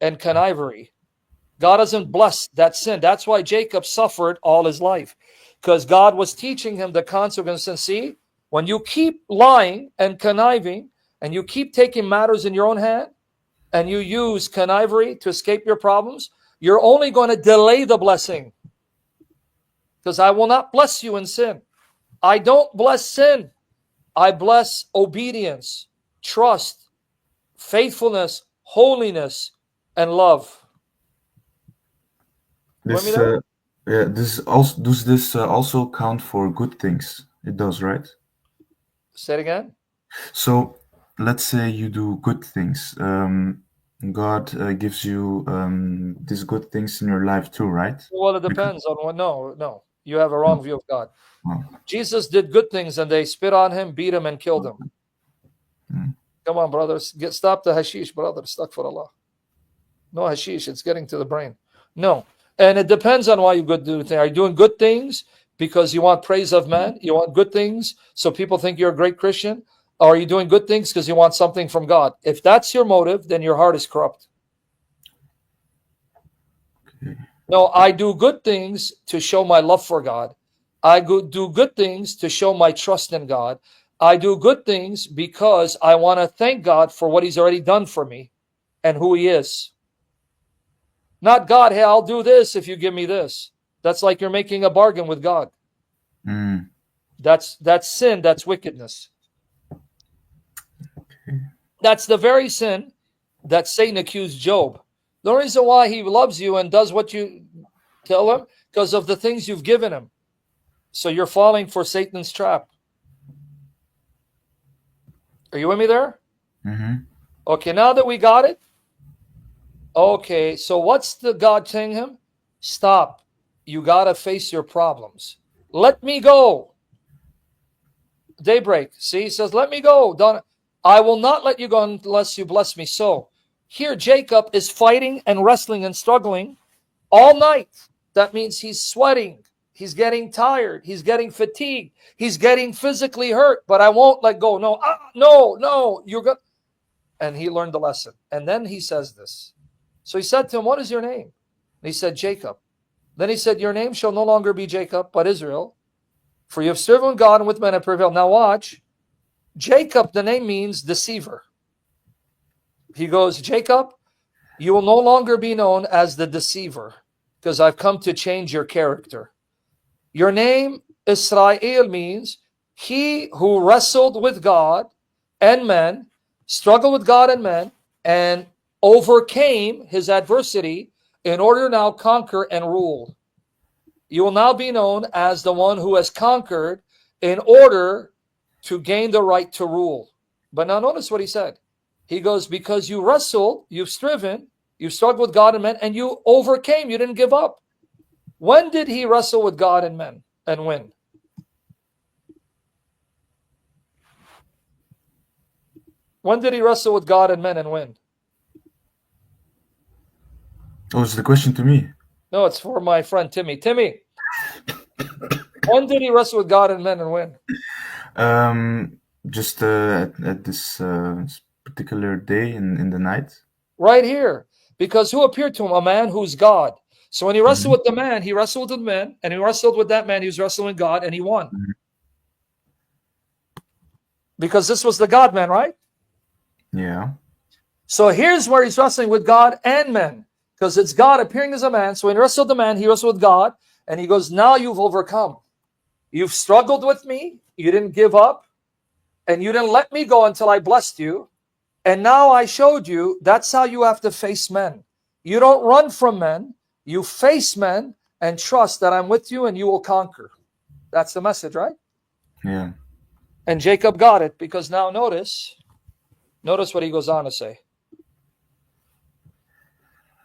and connivery. God doesn't bless that sin. That's why Jacob suffered all his life, because God was teaching him the consequence. And see, when you keep lying and conniving, and you keep taking matters in your own hand, and you use connivery to escape your problems, you're only going to delay the blessing. Because I will not bless you in sin. I don't bless sin. I bless obedience, trust, faithfulness, holiness, and love. You with me This there? yeah, this also does this also count for good things? It does, right? Say it again. So let's say you do good things. God gives you these good things in your life too, right? Well, it Because, depends on what. No, no. You have a wrong view of God. oh, Jesus did good things and they spit on him, beat him, and killed him. mm, Come on, brothers. Stop the hashish, brother. Stuck for Allah. No hashish. It's getting to the brain. No. And it depends on why you do things. Are you doing good things because you want praise of man? You want good things so people think you're a great Christian? Or are you doing good things because you want something from God? If that's your motive, then your heart is corrupt. okay. No, I do good things to show my love for God. Do good things to show my trust in God. I do good things because I want to thank God for what he's already done for me and who he is. Not God, hey, I'll do this if you give me this. That's like you're making a bargain with God. Mm, That's sin, that's wickedness. okay. That's the very sin that Satan accused Job. The reason why he loves you and does what you tell him, because of the things you've given him. So you're falling for Satan's trap. Are you with me there? Mm-hmm. Okay, now that we got it, okay, so what's the God telling him? Stop. You got to face your problems. Let me go. Daybreak. See, he says, let me go. Don't, I will not let you go unless you bless me. So here, Jacob is fighting and wrestling and struggling all night. That means he's sweating. He's getting tired. He's getting fatigued. He's getting physically hurt, but I won't let go. No, no, you're good. And he learned the lesson. And then he says this. So he said to him, what is your name? And he said, Jacob. Then he said, your name shall no longer be Jacob, but Israel. For you have served with God and with men and prevailed. Now watch. Jacob, the name means deceiver. He goes, Jacob, you will no longer be known as the deceiver because I've come to change your character. Your name, Israel, means he who wrestled with God and men, struggled with God and men, and overcame his adversity in order to now conquer and rule. You will now be known as the one who has conquered in order to gain the right to rule. But now notice what he said. He goes, because you wrestled, you've striven, you've struggled with God and men, and you overcame, you didn't give up. When did he wrestle with God and men and win? When did he wrestle with God and men and win? Oh, it's the question to me. No, it's for my friend Timmy. Timmy, when did he wrestle with God and men and win? Just at this particular day in the night. Right here. Because who appeared to him? A man who's God. So when he wrestled Mm-hmm. with the man, he wrestled with men, and he wrestled with that man, he was wrestling with God, and he won. Because this was the God man, right? Yeah. So here's where he's wrestling with God and men. Because it's God appearing as a man. So when he wrestled the man, he wrestled with God. And he goes, now you've overcome. You've struggled with me. You didn't give up. And you didn't let me go until I blessed you. And now I showed you that's how you have to face men. You don't run from men. You face men and trust that I'm with you and you will conquer. That's the message, right? Yeah. And Jacob got it because now notice what he goes on to say.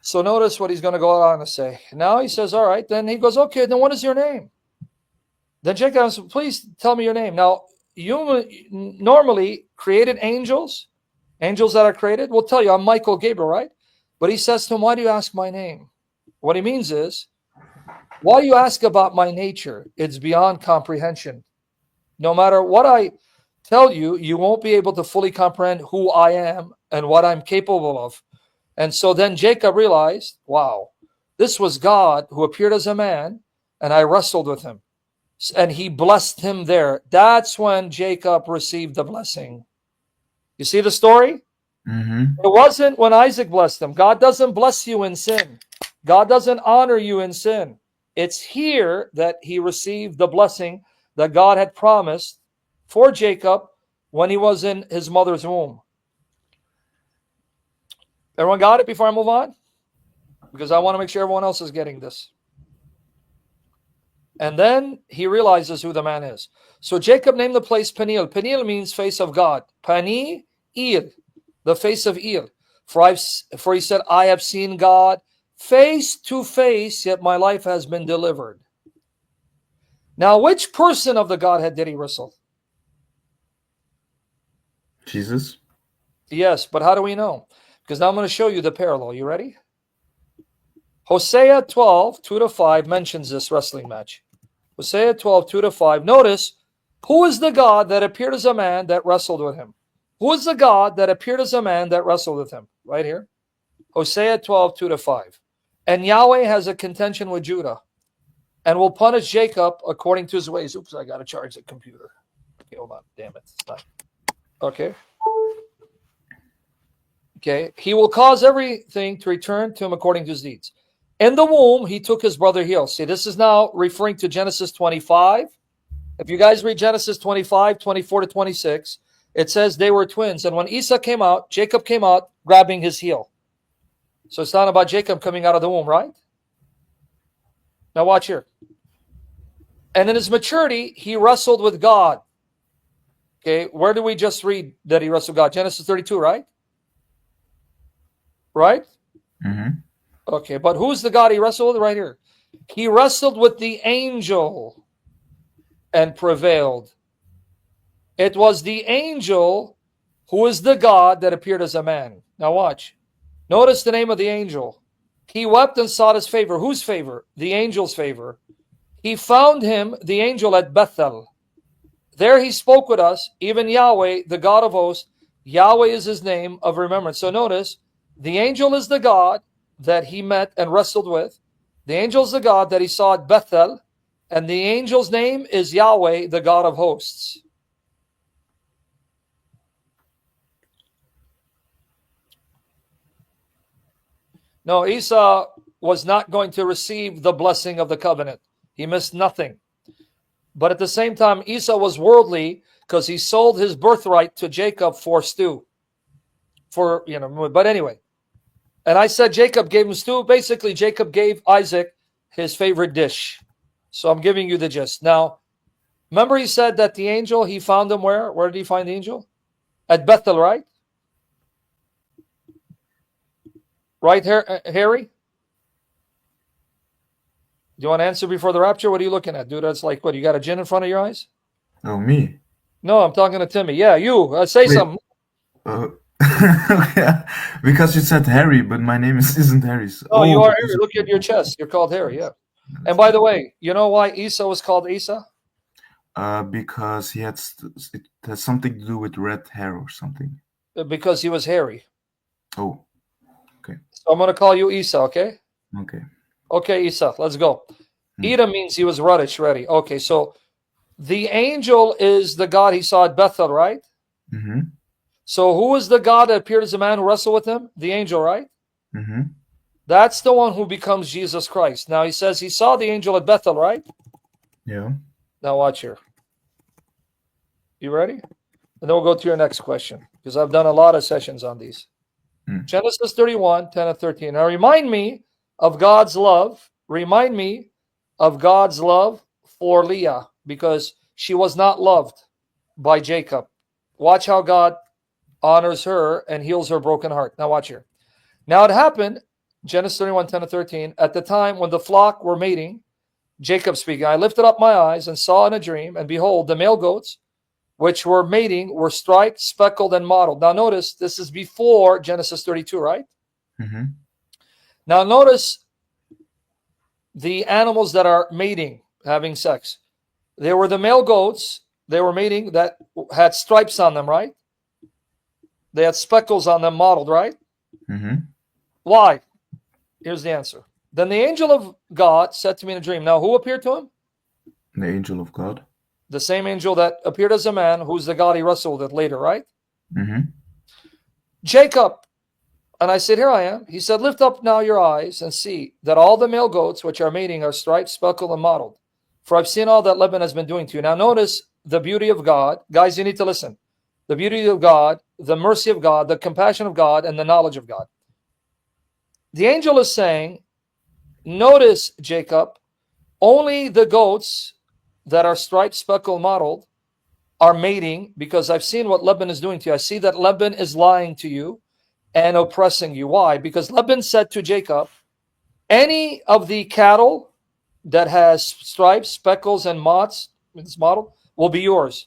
So notice what he's going to go on to say. Now he says, all right, then he goes, okay, then what is your name? Then Jacob says, please tell me your name. Now, you normally created angels that are created, will tell you, I'm Michael Gabriel, right? But he says to him, why do you ask my name? What he means is, why do you ask about my nature? It's beyond comprehension. No matter what I tell you, you won't be able to fully comprehend who I am and what I'm capable of. And so then Jacob realized, wow, this was God who appeared as a man, and I wrestled with him. And he blessed him there. That's when Jacob received the blessing. You see the story? Mm-hmm. It wasn't when Isaac blessed him. God doesn't bless you in sin. God doesn't honor you in sin. It's here that he received the blessing that God had promised for Jacob when he was in his mother's womb. Everyone got it before I move on? Because I want to make sure everyone else is getting this. And then he realizes who the man is. So Jacob named the place Peniel. Peniel means face of God. Pani, Il, the face of Il. For he said, I have seen God face to face, yet my life has been delivered. Now, which person of the Godhead did he wrestle? Jesus. Yes, but how do we know? Because now I'm going to show you the parallel. You ready? Hosea 12, 2-5 mentions this wrestling match. Hosea 12, 2-5. Notice, who is the God that appeared as a man that wrestled with him? Who is the God that appeared as a man that wrestled with him? Right here. Hosea 12, 2-5. And Yahweh has a contention with Judah and will punish Jacob according to his ways. Oops, I got to charge the computer. Okay, hold on. Damn it. It's not. Okay. Okay. He will cause everything to return to him according to his deeds. In the womb, he took his brother heel. See, this is now referring to Genesis 25. If you guys read Genesis 25, 24-26, it says they were twins. And when Esau came out, Jacob came out grabbing his heel. So it's not about Jacob coming out of the womb, right? Now watch here. And in his maturity, he wrestled with God. Okay, where do we just read that he wrestled with God? Genesis 32, right? Right? Mm-hmm. Okay, but who's the God he wrestled with right here? He wrestled with the angel and prevailed. It was the angel who is the God that appeared as a man. Now watch. Notice the name of the angel. He wept and sought his favor. Whose favor? The angel's favor. He found him, the angel, at Bethel. There he spoke with us, even Yahweh, the God of hosts. Yahweh is his name of remembrance. So notice, the angel is the God that he met and wrestled with. The angel is the God that he saw at Bethel. And the angel's name is Yahweh, the God of hosts. No, Esau was not going to receive the blessing of the covenant. He missed nothing. But at the same time, Esau was worldly because he sold his birthright to Jacob for stew. But anyway. And I said Jacob gave him stew. Basically, Jacob gave Isaac his favorite dish. So I'm giving you the gist. Now, remember he said that the angel, he found him where? Where did he find the angel? At Bethel, right? Right, Harry? Do you want to answer before the rapture? What are you looking at, dude? That's like, what, you got a gin in front of your eyes? Oh, me? No, I'm talking to Timmy. Yeah, you. Say Wait. something. Yeah, because you said Harry, but my name isn't Harry. So, Oh, you are Harry. Look at your chest. You're called Harry, yeah. And by the way, you know why Esau was called Esau? Because it has something to do with red hair or something. Because he was hairy. Oh, okay. So I'm going to call you Esau, okay? Okay. Okay, Esau, let's go. Edom means he was ruddish, ready. Okay, so the angel is the God he saw at Bethel, right? Mm-hmm. So who is the God that appeared as a man who wrestled with him? The angel, right? Mm-hmm. That's the one who becomes Jesus Christ. Now he says he saw the angel at Bethel, right? Yeah. Now watch here. You ready? And then we'll go to your next question, because I've done a lot of sessions on these. Genesis 31, 10 and 13. Now remind me of God's love. Remind me of God's love for Leah, because she was not loved by Jacob. Watch how God honors her and heals her broken heart. Now watch here. Now it happened, Genesis 31, 10 and 13, at the time when the flock were mating, Jacob speaking, I lifted up my eyes and saw in a dream, and behold, the male goats which were mating were striped, speckled, and mottled. Now notice, this is before Genesis 32, right? Mm-hmm. Now notice the animals that are mating, having sex. They were the male goats, they were mating, that had stripes on them, right? They had speckles on them, mottled, right? Mm-hmm. Why? Here's the answer. Then the angel of God said to me in a dream. Now, who appeared to him? The angel of God. The same angel that appeared as a man, who's the God he wrestled with later, right? Mm-hmm. Jacob. And I said, here I am. He said, lift up now your eyes and see that all the male goats which are mating are striped, speckled, and mottled. For I've seen all that Laban has been doing to you. Now notice the beauty of God. Guys, you need to listen. The beauty of God, the mercy of God, the compassion of God, and the knowledge of God. The angel is saying, notice, Jacob, only the goats that are striped, speckled, mottled are mating, because I've seen what Laban is doing to you. I see that Laban is lying to you and oppressing you. Why? Because Laban said to Jacob, any of the cattle that has stripes, speckles, and mots, it's mottled, will be yours.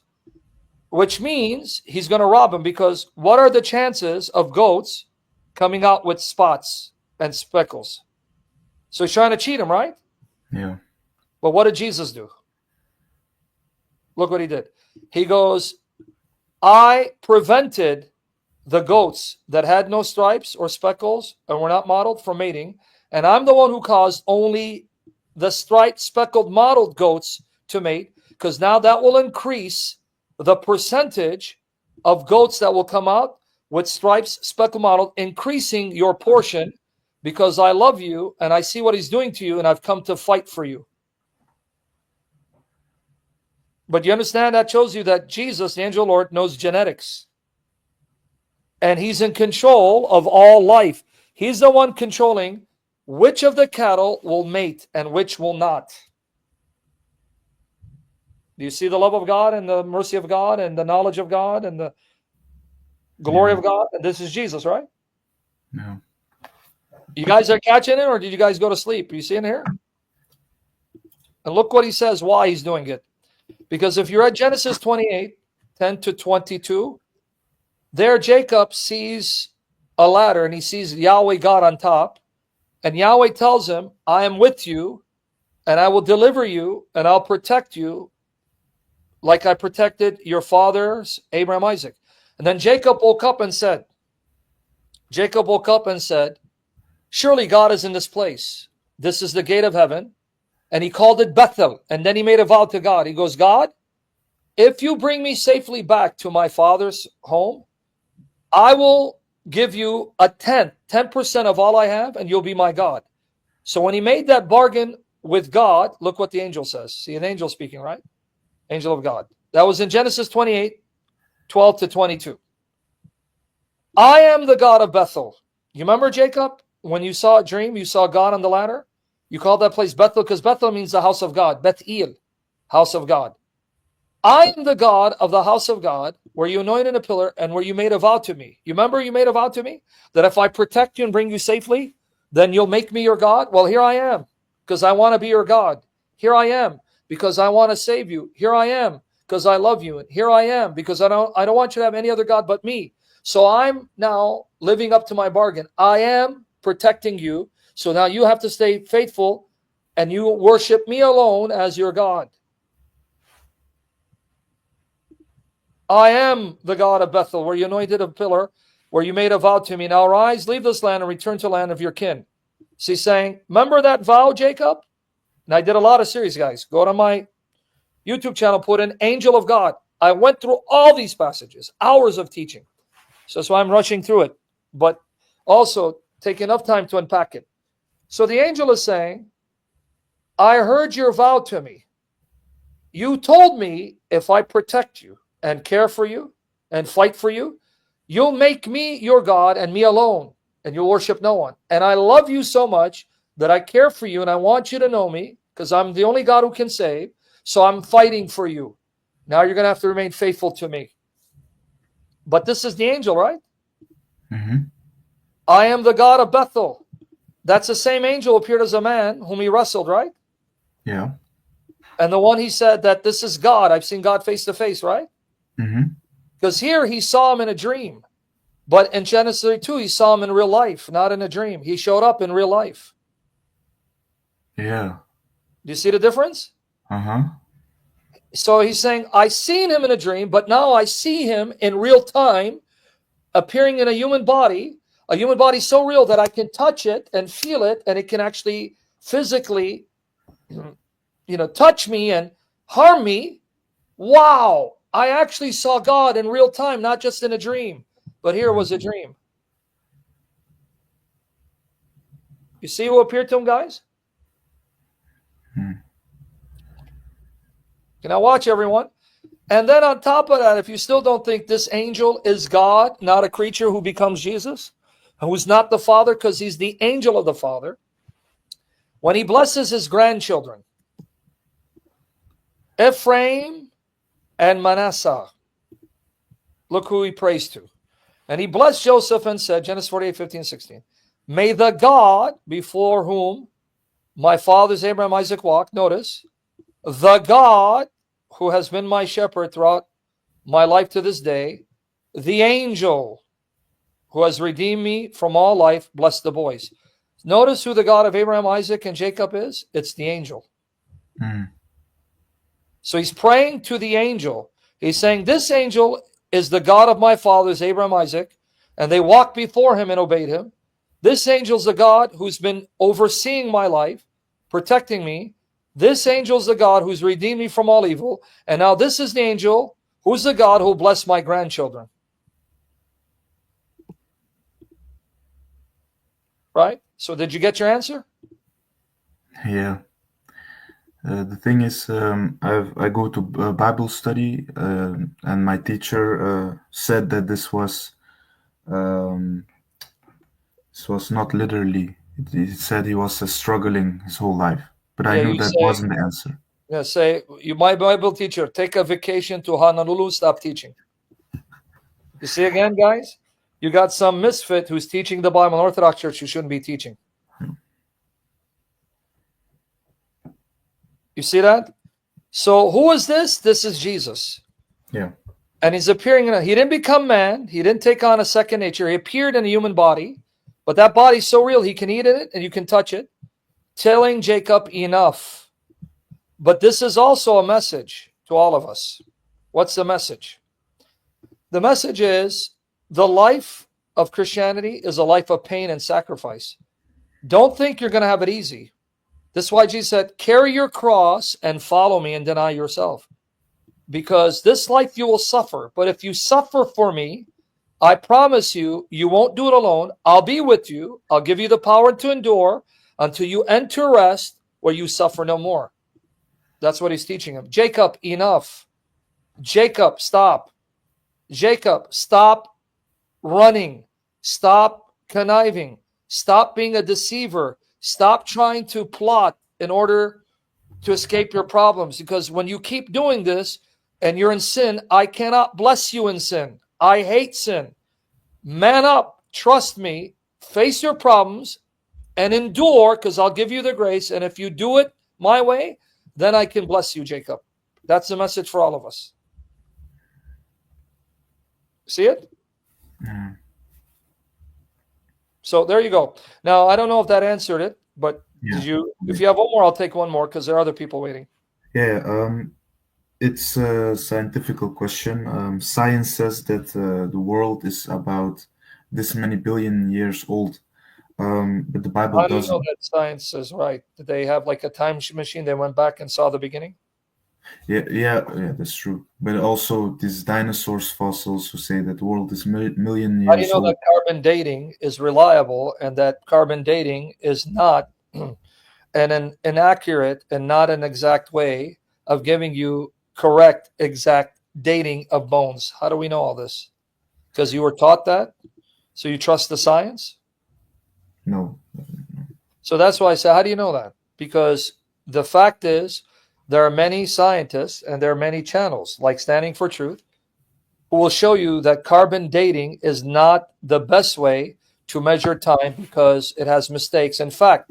Which means he's going to rob him, because what are the chances of goats coming out with spots and speckles? So he's trying to cheat him, right? Yeah. But what did Jesus do? Look what he did. He goes, I prevented the goats that had no stripes or speckles and were not mottled from mating, and I'm the one who caused only the striped, speckled, mottled goats to mate, because now that will increase the percentage of goats that will come out with stripes, speckled, mottled, increasing your portion, because I love you and I see what he's doing to you and I've come to fight for you. But you understand, that shows you that Jesus, the angel of the Lord, knows genetics. And he's in control of all life. He's the one controlling which of the cattle will mate and which will not. Do you see the love of God and the mercy of God and the knowledge of God and the glory of God? And this is Jesus, right? Yeah. You guys are catching it, or did you guys go to sleep? Are you seeing here? And look what he says, why he's doing it. Because if you're at Genesis 28, 10 to 22, there Jacob sees a ladder and he sees Yahweh God on top. And Yahweh tells him, I am with you and I will deliver you and I'll protect you like I protected your fathers, Abraham, Isaac. And then Jacob woke up and said, surely God is in this place. This is the gate of heaven. And he called it Bethel. And then he made a vow to God. He goes, God, if you bring me safely back to my father's home, I will give you a 10% of all I have, and you'll be my God. So when he made that bargain with God, look what the angel says. See, an angel speaking, right? Angel of God. That was in Genesis 28, 12 to 22. I am the God of Bethel. You remember, Jacob, when you saw a dream, you saw God on the ladder? You called that place Bethel because Bethel means the house of God. Bethel, house of God. I am the God of the house of God, where you anointed a pillar and where you made a vow to me. You remember you made a vow to me that if I protect you and bring you safely, then you'll make me your God? Well, here I am, because I want to be your God. Here I am, because I want to save you. Here I am, because I love you. And here I am, because I don't want you to have any other God but me. So I'm now living up to my bargain. I am protecting you. So now you have to stay faithful and you worship me alone as your God. I am the God of Bethel, where you anointed a pillar, where you made a vow to me. Now arise, leave this land, and return to the land of your kin. So he's saying, remember that vow, Jacob? And I did a lot of series, guys. Go to my YouTube channel, put in Angel of God. I went through all these passages, hours of teaching. So that's why I'm rushing through it. But also, take enough time to unpack it. So the angel is saying, I heard your vow to me. You told me if I protect you and care for you and fight for you, you'll make me your God and me alone, and you'll worship no one. And I love you so much that I care for you and I want you to know me, because I'm the only God who can save. So I'm fighting for you. Now you're going to have to remain faithful to me. But this is the angel, right? Mm-hmm. I am the God of Bethel. That's the same angel appeared as a man whom he wrestled, right? Yeah. And the one he said that this is God. I've seen God face to face, right? Mm-hmm. Because here he saw him in a dream. But in Genesis 32, he saw him in real life, not in a dream. He showed up in real life. Yeah. Do you see the difference? Uh-huh. So he's saying, I seen him in a dream, but now I see him in real time, appearing in a human body. A human body so real that I can touch it and feel it, and it can actually physically, touch me and harm me. Wow, I actually saw God in real time, not just in a dream. But here was a dream. You see who appeared to him, guys? Can I watch, everyone? And then on top of that, if you still don't think this angel is God, not a creature who becomes Jesus, who's not the Father because he's the angel of the Father, when he blesses his grandchildren, Ephraim and Manasseh, look who he prays to. And he blessed Joseph and said, Genesis 48, 15, 16, may the God before whom my fathers Abraham, Isaac walked, notice, the God who has been my shepherd throughout my life to this day, the angel who has redeemed me from all life, bless the boys. Notice who the God of Abraham, Isaac, and Jacob is. It's the angel. So he's praying to the angel. He's saying, this angel is the God of my fathers, Abraham, Isaac, and they walked before him and obeyed him. This angel's the God who's been overseeing my life, protecting me. This angel's the God who's redeemed me from all evil. And now this is the angel who's the God who will bless my grandchildren. Right? So did you get your answer? Yeah. The thing is, I go to Bible study, and my teacher said that this was not literally. He said he was struggling his whole life, but I knew that wasn't the answer. Yeah, say, my Bible teacher, take a vacation to Honolulu, stop teaching. You see again, guys? You got some misfit who's teaching the Bible in Orthodox Church who shouldn't be teaching. You see that? So who is this? This is Jesus. Yeah. And he's appearing he didn't become man. He didn't take on a second nature. He appeared in a human body, but that body's so real, he can eat it and you can touch it. Telling Jacob, enough. But this is also a message to all of us. What's the message? The message is the life of Christianity is a life of pain and sacrifice. Don't think you're going to have it easy. This is why Jesus said, carry your cross and follow me and deny yourself. Because this life you will suffer. But if you suffer for me, I promise you, you won't do it alone. I'll be with you. I'll give you the power to endure until you enter rest where you suffer no more. That's what he's teaching him. Jacob, enough. Jacob, stop. Jacob, stop running. Stop conniving. Stop being a deceiver. Stop trying to plot in order to escape your problems. Because when you keep doing this and you're in sin, I cannot bless you in sin. I hate sin. Man up. Trust me. Face your problems and endure, because I'll give you the grace. And if you do it my way, then I can bless you, Jacob. That's the message for all of us. See it? Mm. So there you go. Now, I don't know if that answered it, but Yeah. did you? If you have one more, I'll take one more because there are other people waiting. Yeah, it's a scientific question. Science says that the world is about this many billion years old, but the Bible How do you know doesn't. that science is right? Did they have like a time machine? They went back and saw the beginning? Yeah, that's true. But also these dinosaurs fossils who say that the world is million How do you years know old. that carbon dating is reliable and that carbon dating is not an inaccurate and not an exact way of giving you correct, exact dating of bones? How do we know all this? Because you were taught that? So you trust the science? No. So that's why I say, how do you know that? Because the fact is, there are many scientists and there are many channels like Standing for Truth who will show you that carbon dating is not the best way to measure time because it has mistakes. In fact,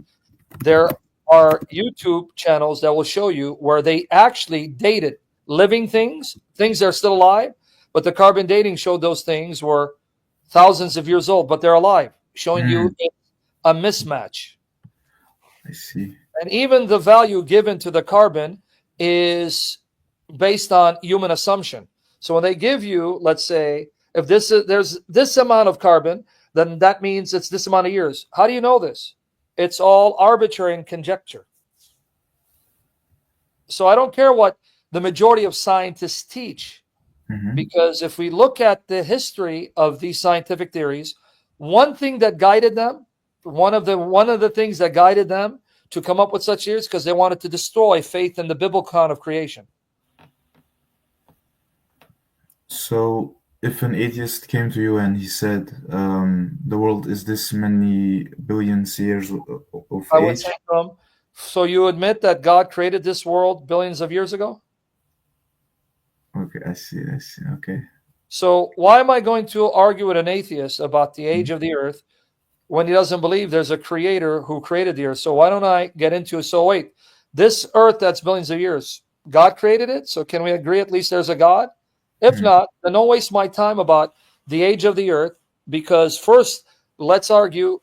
there are YouTube channels that will show you where they actually dated living things that are still alive, but the carbon dating showed those things were thousands of years old, but they're alive, showing you a mismatch. I see. And even the value given to the carbon is based on human assumption. So when they give you, let's say, if there's this amount of carbon, then that means it's this amount of years. How do you know this? It's all arbitrary and conjecture. So I don't care what the majority of scientists teach, because if we look at the history of these scientific theories, one thing that guided them, one of the things that guided them to come up with such theories, because they wanted to destroy faith in the biblical account of creation. So if an atheist came to you and he said, the world is this many billions years of I would age, say to them, so you admit that God created this world billions of years ago? okay, I see, okay. So why am I going to argue with an atheist about the age of the earth when he doesn't believe there's a creator who created the earth? So why don't I get into, so wait, this earth that's billions of years, God created it? So can we agree at least there's a God? If not, then don't waste my time about the age of the earth, because first, let's argue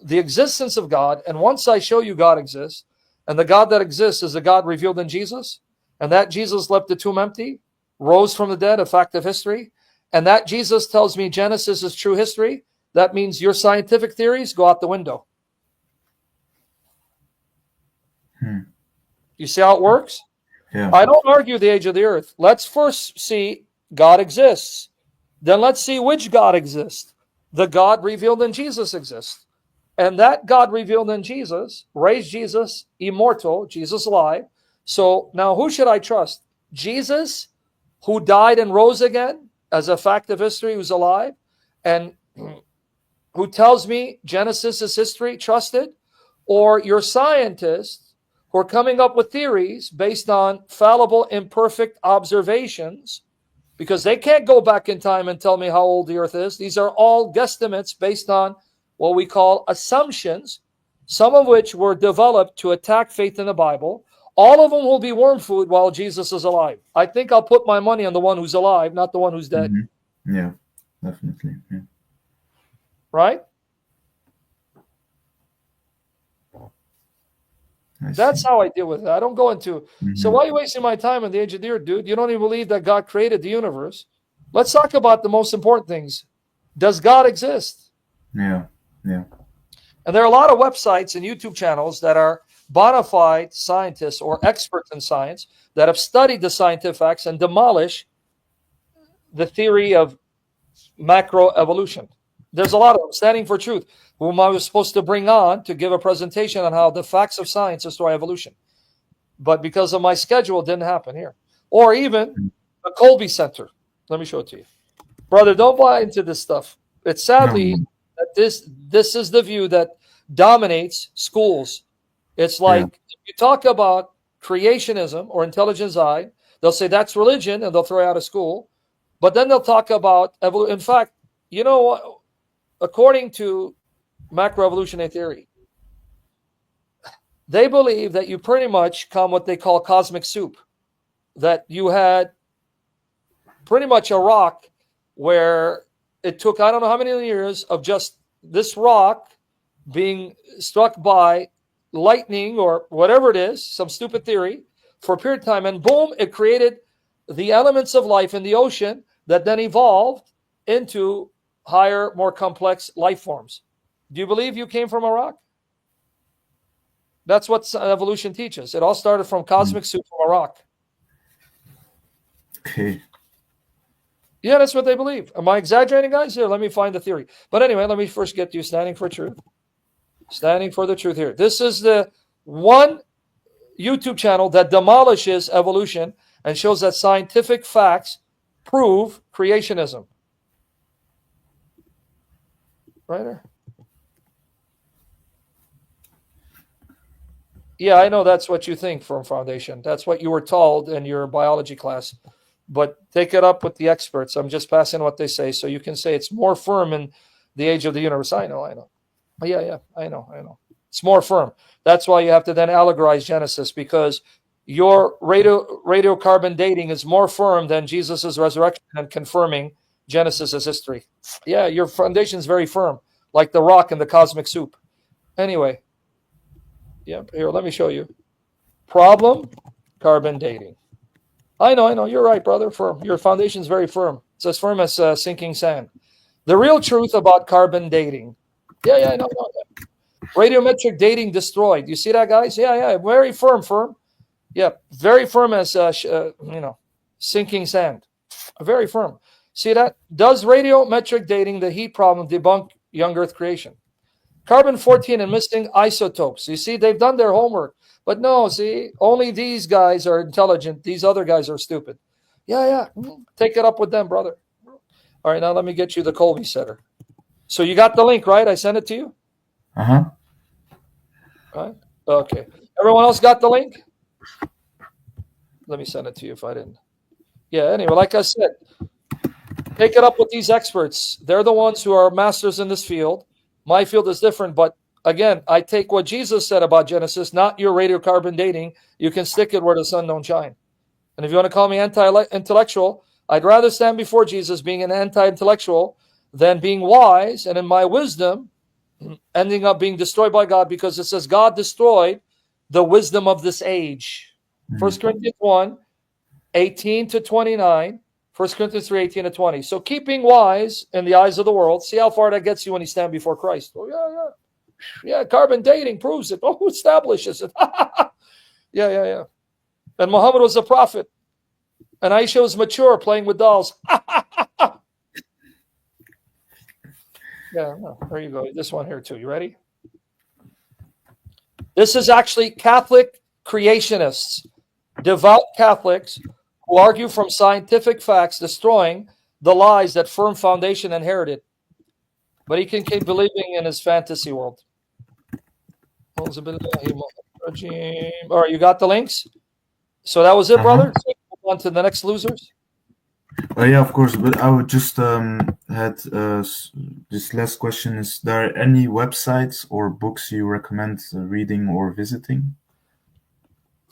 the existence of God. And once I show you God exists, and the God that exists is the God revealed in Jesus, and that Jesus left the tomb empty, rose from the dead, a fact of history, and that Jesus tells me Genesis is true history, that means your scientific theories go out the window. You see how it works? Yeah. I don't argue the age of the earth. Let's first see God exists. Then let's see which God exists. The God revealed in Jesus exists. And that God revealed in Jesus raised Jesus immortal, Jesus alive. So now who should I trust? Jesus, who died and rose again as a fact of history, who's alive, and who tells me Genesis is history, trusted? Or your scientists who are coming up with theories based on fallible, imperfect observations, because they can't go back in time and tell me how old the earth is. These are all guesstimates based on what we call assumptions, some of which were developed to attack faith in the Bible. All of them will be worm food while Jesus is alive. I think I'll put my money on the one who's alive, not the one who's dead. Yeah, definitely. Yeah. Right? That's how I deal with it. I don't go into, so why are you wasting my time on the age of the earth, dude? You don't even believe that God created the universe. Let's talk about the most important things. Does God exist? Yeah. And there are a lot of websites and YouTube channels that are bona fide scientists or experts in science that have studied the scientific facts and demolish the theory of macroevolution. There's a lot of them. Standing for Truth, whom I was supposed to bring on to give a presentation on how the facts of science destroy evolution. But because of my schedule, it didn't happen here. Or even the Colby Center. Let me show it to you. Brother, don't buy into this stuff. It's sadly that this is the view that dominates schools. It's like if you talk about creationism or intelligent design, they'll say that's religion and they'll throw you out of school. But then they'll talk about evolution. In fact, you know what? According to macroevolutionary theory, they believe that you pretty much come what they call cosmic soup. That you had pretty much a rock where it took, I don't know how many years of just this rock being struck by lightning or whatever it is, some stupid theory, for a period of time, and boom, it created the elements of life in the ocean that then evolved into higher, more complex life forms. Do you believe you came from a rock? That's what evolution teaches. It all started from cosmic soup from a rock. Okay. Yeah, that's what they believe. Am I exaggerating, guys? Here, let me find the theory. But anyway, let me first get you Standing for Truth. Standing for the Truth here. This is the one YouTube channel that demolishes evolution and shows that scientific facts prove creationism. Right there. Yeah, I know that's what you think from Foundation. That's what you were told in your biology class. But take it up with the experts. I'm just passing what they say. So you can say it's more firm in the age of the universe. I know. Yeah, I know. It's more firm. That's why you have to then allegorize Genesis, because your radiocarbon dating is more firm than Jesus' resurrection and confirming Genesis as history. Yeah, your foundation is very firm, like the rock in the cosmic soup. Anyway, yeah, here, let me show you. Problem, carbon dating. I know. You're right, brother. Firm. Your foundation is very firm. It's as firm as sinking sand. The real truth about carbon dating. Yeah, no. Radiometric dating destroyed. You see that, guys? Yeah. Very firm. Yeah, very firm as sinking sand. Very firm. See that? Does radiometric dating, the heat problem, debunk young Earth creation? Carbon-14 and missing isotopes. You see, they've done their homework. But no, see, only these guys are intelligent. These other guys are stupid. Yeah. Take it up with them, brother. All right, now let me get you the Colby setter. So you got the link, right? I sent it to you? Uh-huh. All right. Okay. Everyone else got the link? Let me send it to you if I didn't. Yeah, anyway, like I said, take it up with these experts. They're the ones who are masters in this field. My field is different, but again, I take what Jesus said about Genesis, not your radiocarbon dating. You can stick it where the sun don't shine. And if you want to call me anti-intellectual, I'd rather stand before Jesus being an anti-intellectual than being wise and in my wisdom ending up being destroyed by God, because it says God destroyed the wisdom of this age. 1 Corinthians 1, 18 to 29. 1 Corinthians 3, 18 to 20. So keeping wise in the eyes of the world, see how far that gets you when you stand before Christ. Oh, yeah, carbon dating proves it. Oh, who establishes it? Yeah. And Muhammad was a prophet. And Aisha was mature, playing with dolls. Yeah, no, there you go. This one here too. You ready? This is actually Catholic creationists, devout Catholics who argue from scientific facts, destroying the lies that firm foundation inherited. But he can keep believing in his fantasy world. All right, you got the links? So that was it, brother? So move on to the next losers? Yeah, of course, but I would just had this last question. Is there any websites or books you recommend reading or visiting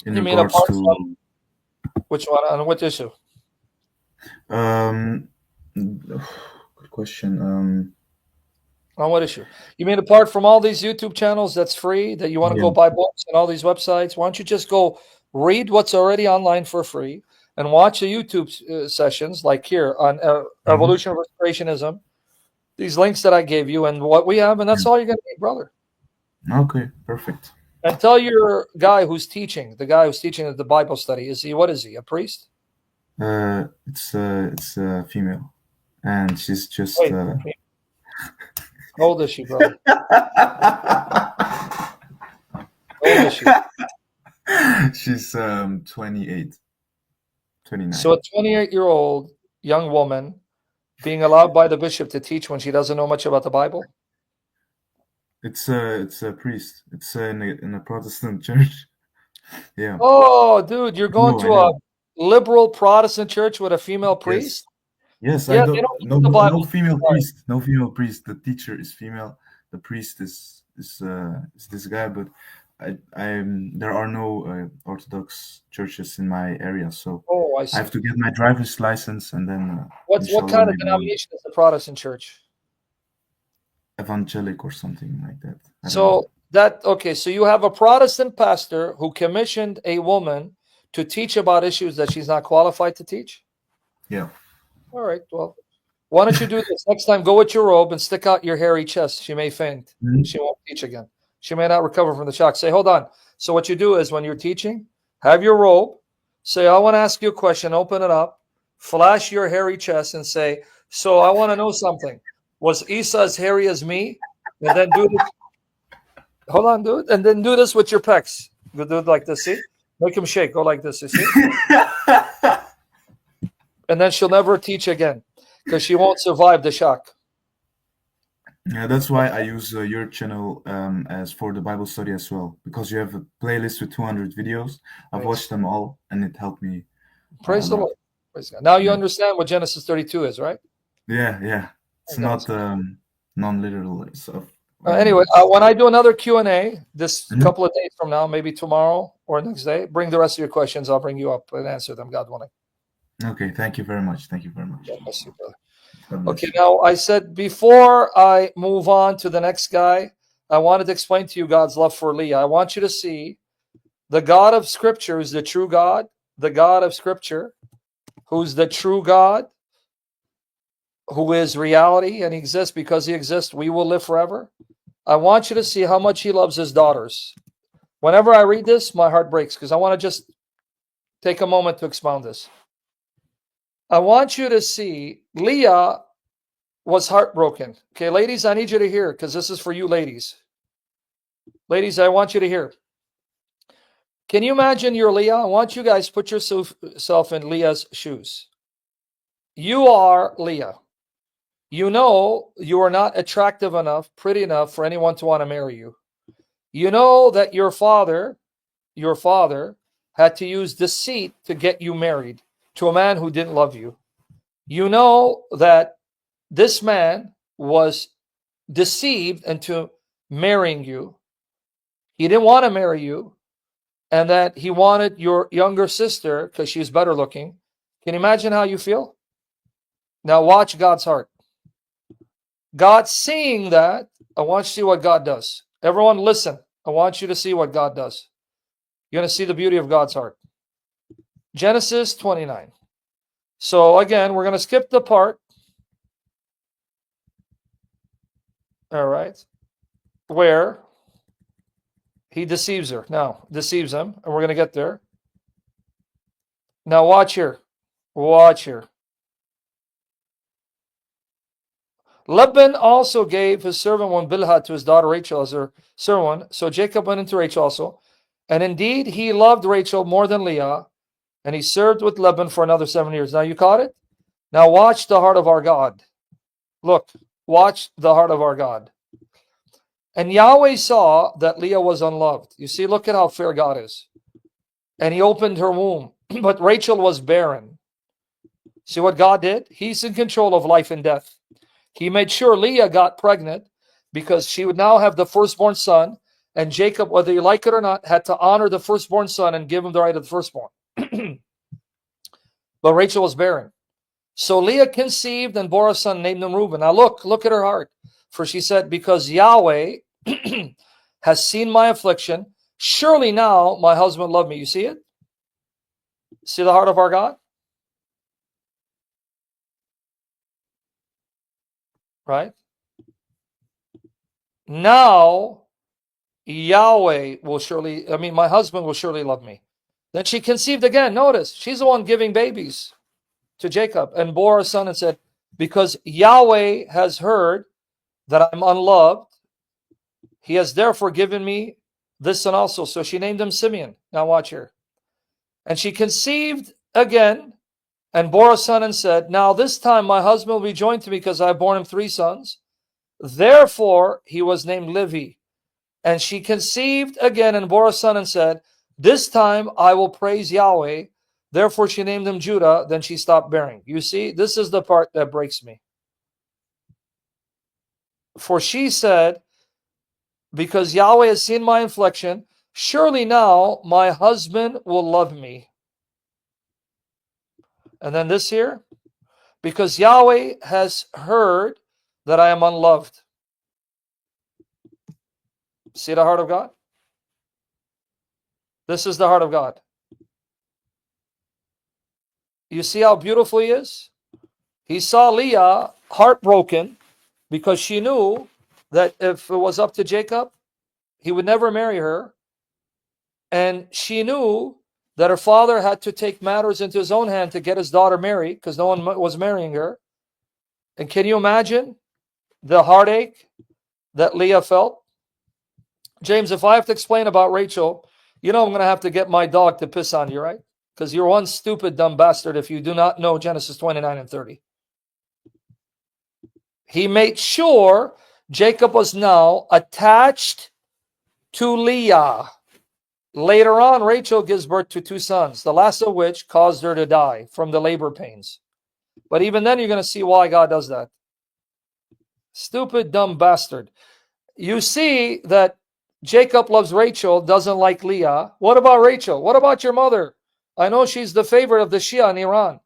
in You mean regards apart to from which one? On what issue? good question. On what issue? You mean apart from all these YouTube channels that's free, that you want to go buy books and all these websites? Why don't you just go read what's already online for free and watch the YouTube sessions like here on evolution of restorationism, these links that I gave you and what we have, and that's all you're going to need, brother. Okay, perfect. And tell your guy who's teaching, the guy who's teaching at the Bible study, what is he, a priest? It's a female, and she's just. Wait, how old is she, brother? How old is she? She's 28, 29. So a 28-year-old young woman being allowed by the bishop to teach when she doesn't know much about the Bible? It's a priest. It's in a Protestant church. Yeah. Oh, dude, you're going to a liberal Protestant church with a female priest? Yes, Yeah, I they don't. don't use the No Bible. female priest. No female priest. The teacher is female. The priest is this guy. But there are no Orthodox churches in my area, so Oh, I see. I have to get my driver's license and then. What inshallah, kind of maybe denomination is the Protestant church? evangelic or something like that. I don't So know. so you have a Protestant pastor who commissioned a woman to teach about issues that she's not qualified to teach? Yeah. All right, well, why don't you do this? Next time, go with your robe and stick out your hairy chest. She may faint. She won't teach again. She may not recover from the shock. Say, hold on. So what you do is when you're teaching, have your robe. Say, I want to ask you a question. Open it up. Flash your hairy chest and say, so I want to know something. Was Isa as hairy as me? And then do this. Hold on, dude. And then do this with your pecs. Go do it like this. See? Make him shake. Go like this. You see? And then she'll never teach again because she won't survive the shock. Yeah, that's why I use your channel as for the Bible study as well, because you have a playlist with 200 videos. I've watched them all, and it helped me. Praise the Lord. Praise God. Now you understand what Genesis 32 is, right? Yeah. It's not non-literal stuff. Anyway, when I do another Q&A this couple of days from now, maybe tomorrow or next day, bring the rest of your questions. I'll bring you up and answer them, God willing. Okay, thank you very much. Thank you very much. God bless you, brother. Okay, now I said before I move on to the next guy, I wanted to explain to you God's love for Leah. I want you to see the God of Scripture is the true God, the God of Scripture, who's the true God, who is reality and he exists because he exists, we will live forever. I want you to see how much he loves his daughters. Whenever I read this, my heart breaks because I want to just take a moment to expound this. I want you to see Leah was heartbroken. Okay, ladies, I need you to hear because this is for you ladies. Ladies, I want you to hear. Can you imagine you're Leah? I want you guys to put yourself in Leah's shoes. You are Leah. You know you are not attractive enough, pretty enough for anyone to want to marry you. You know that your father had to use deceit to get you married to a man who didn't love you. You know that this man was deceived into marrying you. He didn't want to marry you, and that he wanted your younger sister because she's better looking. Can you imagine how you feel? Now watch God's heart. God seeing that, I want you to see what God does. Everyone listen. I want you to see what God does. You're going to see the beauty of God's heart. Genesis 29. So again, we're going to skip the part. All right. Where he deceives her. Now, deceives him. And we're going to get there. Now watch here. Watch here. Laban also gave his servant one Bilhah to his daughter Rachel as her servant. So Jacob went into Rachel also. And indeed, he loved Rachel more than Leah. And he served with Laban for another 7 years. Now you caught it? Now watch the heart of our God. Look, watch the heart of our God. And Yahweh saw that Leah was unloved. You see, look at how fair God is. And he opened her womb. But Rachel was barren. See what God did? He's in control of life and death. He made sure Leah got pregnant because she would now have the firstborn son. And Jacob, whether you like it or not, had to honor the firstborn son and give him the right of the firstborn. But Rachel was barren. So Leah conceived and bore a son, named him Reuben. Now look at her heart. For she said, because Yahweh has seen my affliction, surely now my husband loved me. You see it? See the heart of our God? Right? Now Yahweh will surely, my husband will surely love me. Then she conceived again. Notice, she's the one giving babies to Jacob and bore a son and said, because Yahweh has heard that I'm unloved, he has therefore given me this son also. So she named him Simeon. Now watch here. And she conceived again and bore a son and said, now this time my husband will be joined to me because I have borne him 3 sons. Therefore he was named Levi. And she conceived again and bore a son and said, this time I will praise Yahweh. Therefore she named him Judah. Then she stopped bearing. You see, this is the part that breaks me. For she said, because Yahweh has seen my affliction, surely now my husband will love me. And then this here, because Yahweh has heard that I am unloved. See the heart of God? This is the heart of God. You see how beautiful he is? He saw Leah heartbroken because she knew that if it was up to Jacob, he would never marry her. And she knew that her father had to take matters into his own hand to get his daughter married because no one was marrying her. And can you imagine the heartache that Leah felt? James, if I have to explain about Rachel, I'm going to have to get my dog to piss on you, right? Because you're one stupid, dumb bastard if you do not know Genesis 29 and 30. He made sure Jacob was now attached to Leah. Later on, Rachel gives birth to 2 sons, the last of which caused her to die from the labor pains. But even then, you're going to see why God does that. Stupid, dumb bastard. You see that Jacob loves Rachel, doesn't like Leah. What about Rachel? What about your mother? I know she's the favorite of the Shia in Iran.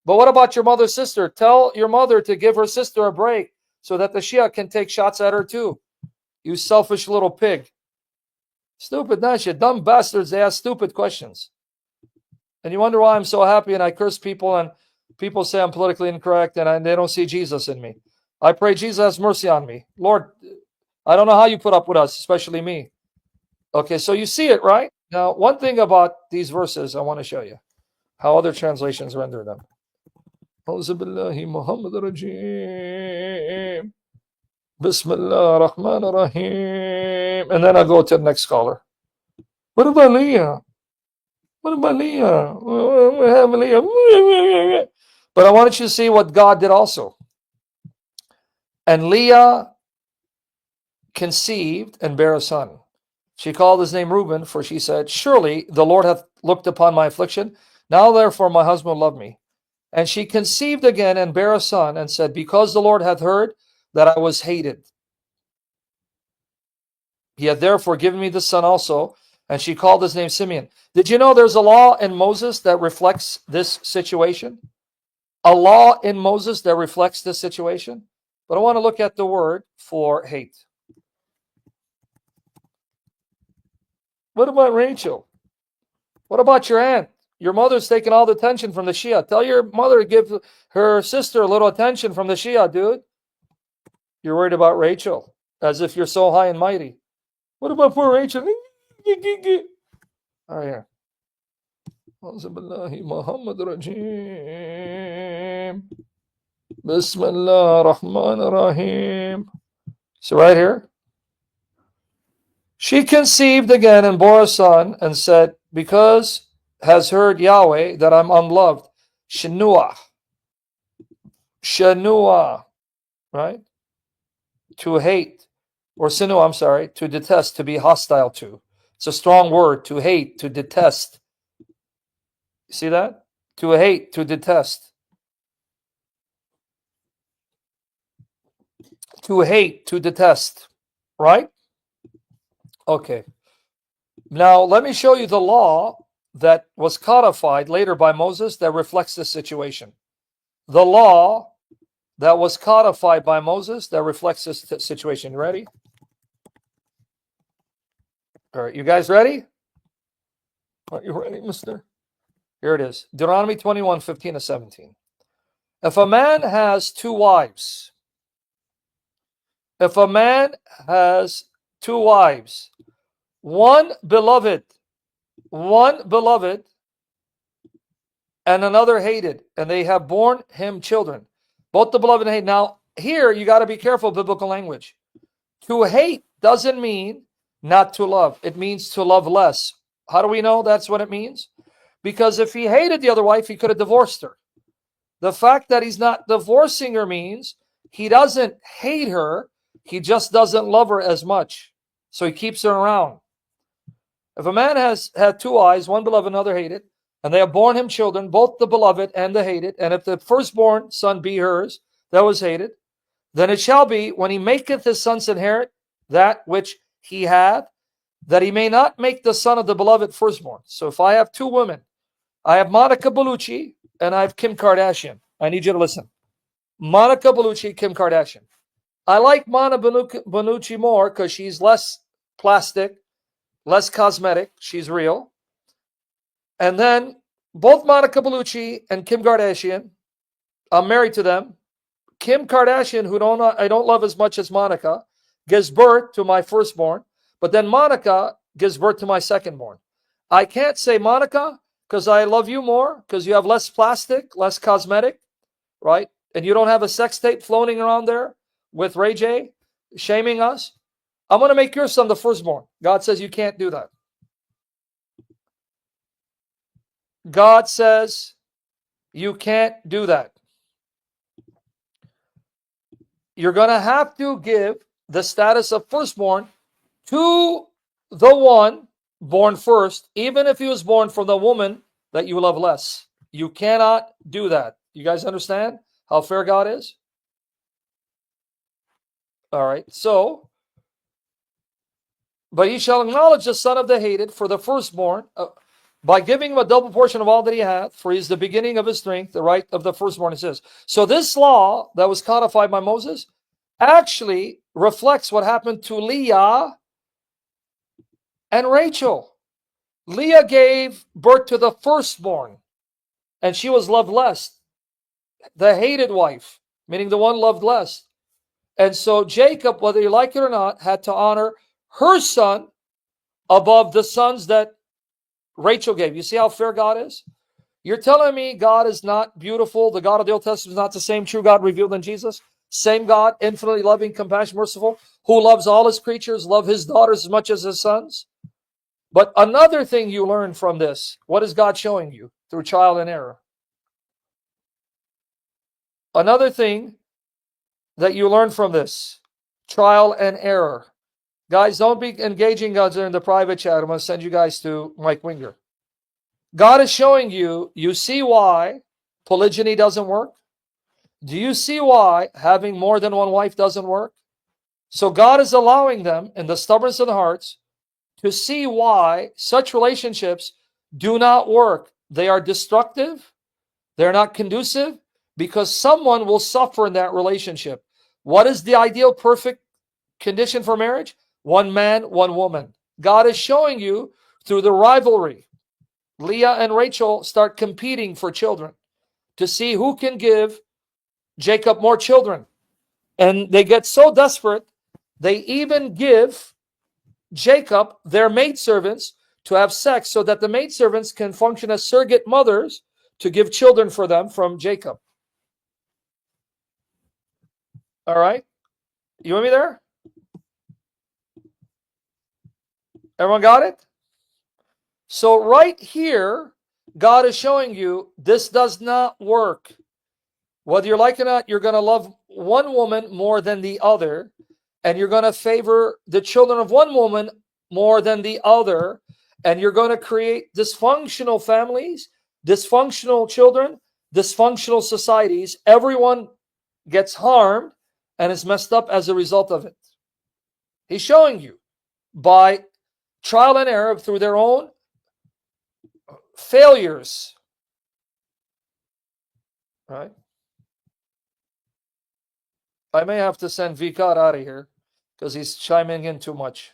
But what about your mother's sister? Tell your mother to give her sister a break so that the Shia can take shots at her too. You selfish little pig. Stupid, not you. Dumb bastards, they ask stupid questions. And you wonder why I'm so happy and I curse people and People say I'm politically incorrect and they don't see Jesus in me. I pray Jesus has mercy on me. Lord, I don't know how you put up with us, especially me. Okay, so you see it, right? Now, one thing about these verses I want to show you, how other translations render them. Bismillah ar-Rahman ar-Rahim. And then I'll go to the next scholar. What about Leah? What about Leah? We have Leah. But I wanted you to see what God did also. And Leah conceived and bare a son. She called his name Reuben, for she said, surely the Lord hath looked upon my affliction. Now therefore my husband will love me. And she conceived again and bare a son, and said, because the Lord hath heard that I was hated, he hath therefore given me this son also. And she called his name Simeon. Did you know there's a law in Moses that reflects this situation? A law in Moses that reflects this situation? But I want to look at the word for hate. What about Rachel? What about your aunt? Your mother's taking all the attention from the Shia. Tell your mother to give her sister a little attention from the Shia, dude. You're worried about Rachel, as if you're so high and mighty. What about poor Rachel? All right, here. Bismillah ar-Rahman ar-Rahim. So right here. She conceived again and bore a son and said, because has heard Yahweh that I'm unloved. Shenua. Shenua. Right? To hate. Or sinu, I'm sorry. To detest, to be hostile to. It's a strong word. To hate, to detest. You see that? To hate, to detest. To hate, to detest. Right? Okay. Now, let me show you the law that was codified later by Moses that reflects this situation. The law that was codified by Moses that reflects this situation. You ready? All right, you guys ready? Are you ready, mister? Here it is. Deuteronomy 21, 15 to 17. If a man has two wives, one beloved, and another hated, and they have borne him children, both the beloved and hated. Now, here you got to be careful, biblical language. To hate doesn't mean not to love. It means to love less. How do we know that's what it means? Because if he hated the other wife, he could have divorced her. The fact that he's not divorcing her means he doesn't hate her. He just doesn't love her as much. So he keeps her around. If a man has had two wives, one beloved, another hated, and they have borne him children, both the beloved and the hated, and if the firstborn son be hers, that was hated, then it shall be, when he maketh his sons inherit that which he hath, that he may not make the son of the beloved firstborn. So if I have two women, I have Monica Bellucci and I have Kim Kardashian. I need you to listen. Monica Bellucci, Kim Kardashian. I like Monica Bellucci more because she's less plastic, less cosmetic. She's real. And then both Monica Bellucci and Kim Kardashian, I'm married to them. Kim Kardashian, who I don't love as much as Monica, gives birth to my firstborn, but then Monica gives birth to my secondborn. I can't say Monica because I love you more, because you have less plastic, less cosmetic, right? And you don't have a sex tape floating around there with Ray J shaming us. I'm going to make your son the firstborn. God says you can't do that. God says you can't do that. You're going to have to give the status of firstborn to the one born first, even if he was born from the woman that you love less. You cannot do that. You guys understand how fair God is? All right. So, but he shall acknowledge the son of the hated for the firstborn by giving him a double portion of all that he hath, for he is the beginning of his strength, the right of the firstborn, it says. So this law that was codified by Moses actually reflects what happened to Leah and Rachel. Leah gave birth to the firstborn, and she was loved less. the hated wife, meaning the one loved less. And so Jacob, whether you like it or not, had to honor her son above the sons that Rachel gave. You see how fair God is? You're telling me God is not beautiful? The God of the Old Testament is not the same true God revealed in Jesus? Same God, infinitely loving, compassionate, merciful, who loves all his creatures, love his daughters as much as his sons? But another thing you learn from this, what is God showing you through trial and error? Another thing that you learn from this, trial and error. Guys, don't be engaging us in the private chat. I'm going to send you guys to Mike Winger. God is showing you, you see why polygyny doesn't work? Do you see why having more than one wife doesn't work? So God is allowing them in the stubbornness of the hearts to see why such relationships do not work. They are destructive. They're not conducive because someone will suffer in that relationship. What is the ideal perfect condition for marriage? One man, one woman. God is showing you through the rivalry. Leah and Rachel start competing for children to see who can give Jacob more children. And they get so desperate, they even give Jacob their maidservants to have sex so that the maidservants can function as surrogate mothers to give children for them from Jacob. All right? You with me there? Everyone got it? So right here, God is showing you this does not work. Whether you like it or not, you're going to love one woman more than the other, and you're going to favor the children of one woman more than the other, and you're going to create dysfunctional families, dysfunctional children, dysfunctional societies. Everyone gets harmed and is messed up as a result of it. He's showing you by trial and error through their own failures. Right? I may have to send Vicar out of here because he's chiming in too much.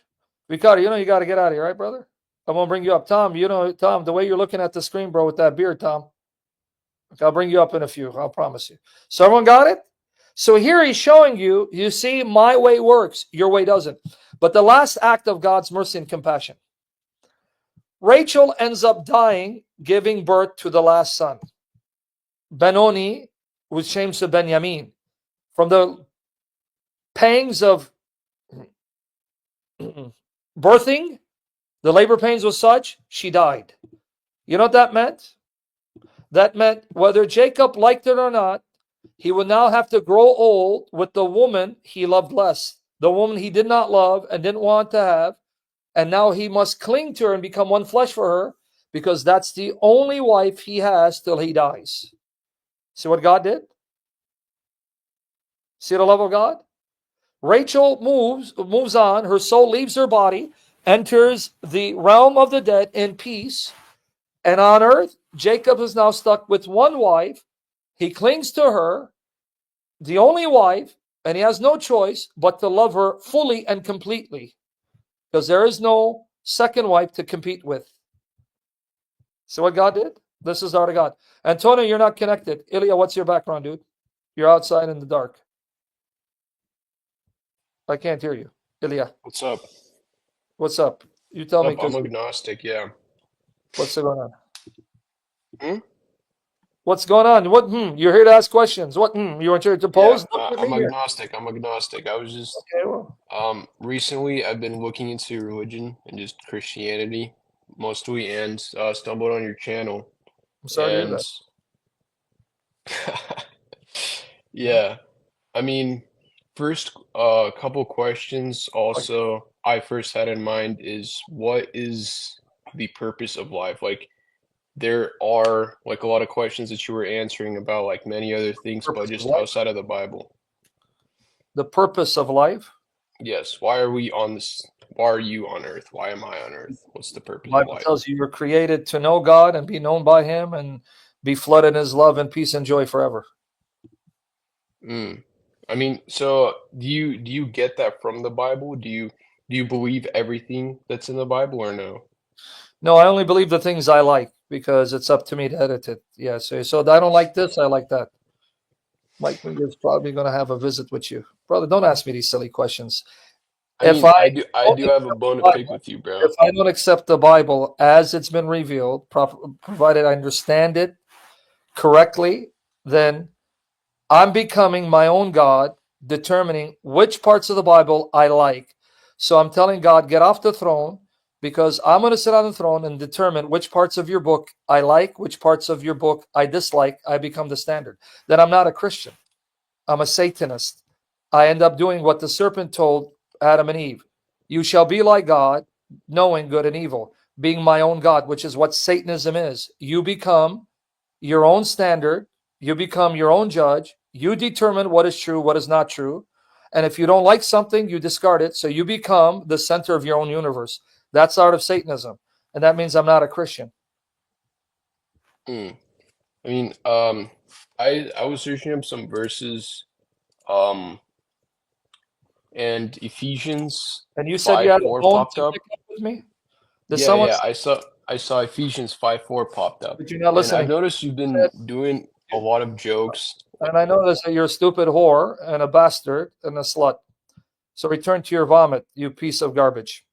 Vicar, you know you got to get out of here, right, brother? I'm going to bring you up. Tom, you know, Tom, the way you're looking at the screen, bro, with that beard, Tom. I'll bring you up in a few. I'll promise you. So everyone got it? So here he's showing you, you see, my way works. Your way doesn't. But the last act of God's mercy and compassion. Rachel ends up dying, giving birth to the last son. Benoni, which changed to Benjamin. From the pangs of birthing, the labor pains was such, she died. You know what that meant? That meant whether Jacob liked it or not, he would now have to grow old with the woman he loved less, the woman he did not love and didn't want to have, and now he must cling to her and become one flesh for her because that's the only wife he has till he dies. See what God did? See the love of God? Rachel moves on. Her soul leaves her body, enters the realm of the dead in peace. And on earth, Jacob is now stuck with one wife. He clings to her, the only wife, and he has no choice but to love her fully and completely because there is no second wife to compete with. See what God did? This is the heart of God. Antonio, you're not connected. Ilya, what's your background, dude? You're outside in the dark. I can't hear you. Ilya, What's up? what's up? You tell me. I'm agnostic, yeah. What's going on? Hmm? What's going on? What? You're here to ask questions. What? You want to pose? Yeah, Look at I'm me here. agnostic. I'm agnostic. I was just Okay, well, recently I've been looking into religion and just Christianity mostly and stumbled on your channel I'm sorry to hear and that. yeah, I mean first couple questions also I first had in mind is what is the purpose of life? Like there are like a lot of questions that you were answering about like many other things, but Purpose of just life. outside of the Bible. The purpose of life. Yes. Why are we on this? Why are you on Earth? Why am I on Earth? What's the The purpose of Bible life? tells you you're created to know God and be known by Him and be flooded in His love and peace and joy forever. Mm. I mean, so do you get that from the Bible? Do you believe everything that's in the Bible or no? No, I only believe the things I like because it's up to me to edit it. Yeah, so I don't like this, I like that. Mike Finger's probably going to have a visit with you, brother. Don't ask me these silly questions. I If mean, I I do have a bone to pick with you, bro. if I don't accept the Bible as it's been revealed, provided I understand it correctly, then I'm becoming my own God, determining which parts of the Bible I like. So I'm telling God, get off the throne, because I'm going to sit on the throne and determine which parts of your book I like, which parts of your book I dislike. I become the standard. Then I'm not a Christian. I'm a Satanist. I end up doing what the serpent told Adam and Eve. You shall be like God, knowing good and evil, being my own God, which is what Satanism is. You become your own standard. You become your own judge. You determine what is true, what is not true. And if you don't like something, you discard it. So you become the center of your own universe. That's out of Satanism. And that means I'm not a Christian. I mean, I was searching up some verses, and Ephesians And you said you had a 5:4 bone popped to up. pick up with me? Did Yeah, someone yeah, I saw Ephesians 5:4 popped up. But you're not And I've listening? noticed you've been doing a lot of jokes. And I notice that you're a stupid whore and a bastard and a slut. So return to your vomit, you piece of garbage.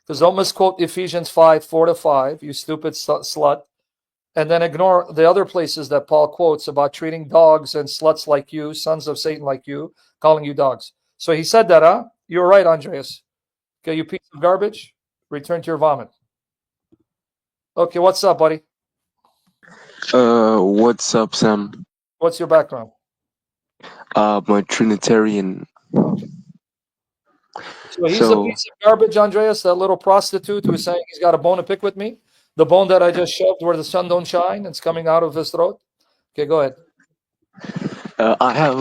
Because don't misquote Ephesians 5:4-5, you stupid slut. And then ignore the other places that Paul quotes about treating dogs and sluts like you, sons of Satan like you, calling you dogs. So he said that, huh? You were right, Andreas. Okay, you piece of garbage. Return to your vomit. Okay, what's up, buddy? What's up, Sam? What's your background? I'm a Trinitarian. Okay. So he's a So, piece of garbage, Andreas, that little prostitute who's saying he's got a bone to pick with me. The bone that I just shoved where the sun don't shine, it's coming out of his throat. Okay, go ahead. I have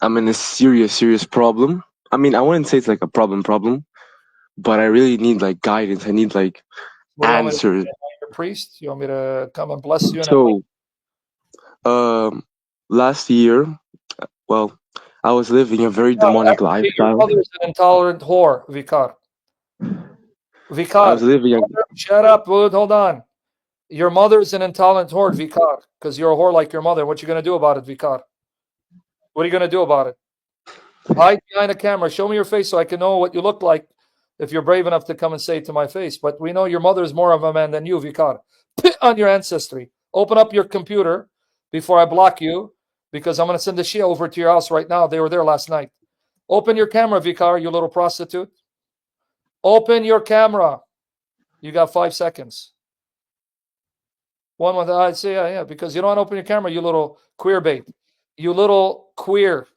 I'm in a serious problem. I mean, I wouldn't say it's like a problem, but I really need like guidance. I need like What do you want me to do? answers. Am I your priest? You want me to come and bless you? So, last year, well, I was living a very demonic Your lifestyle. mother's an intolerant whore, Vicar. I Vicar, was living a, shut up, dude. Hold on. Your mother's an intolerant whore, Vicar, because you're a whore like your mother. What you gonna do about it, Vicar? What are you gonna do about it? Hide behind a camera. Show me your face so I can know what you look like if you're brave enough to come and say it to my face. But we know your mother is more of a man than you, Vicar. Pit on your ancestry. Open up your computer before I block you, because I'm going to send the Shia over to your house right now. They were there last night. Open your camera, Vicar, you little prostitute. Open your camera. You got 5 seconds. One with I say, yeah, because you don't open your camera, you little queer bait. You little queer.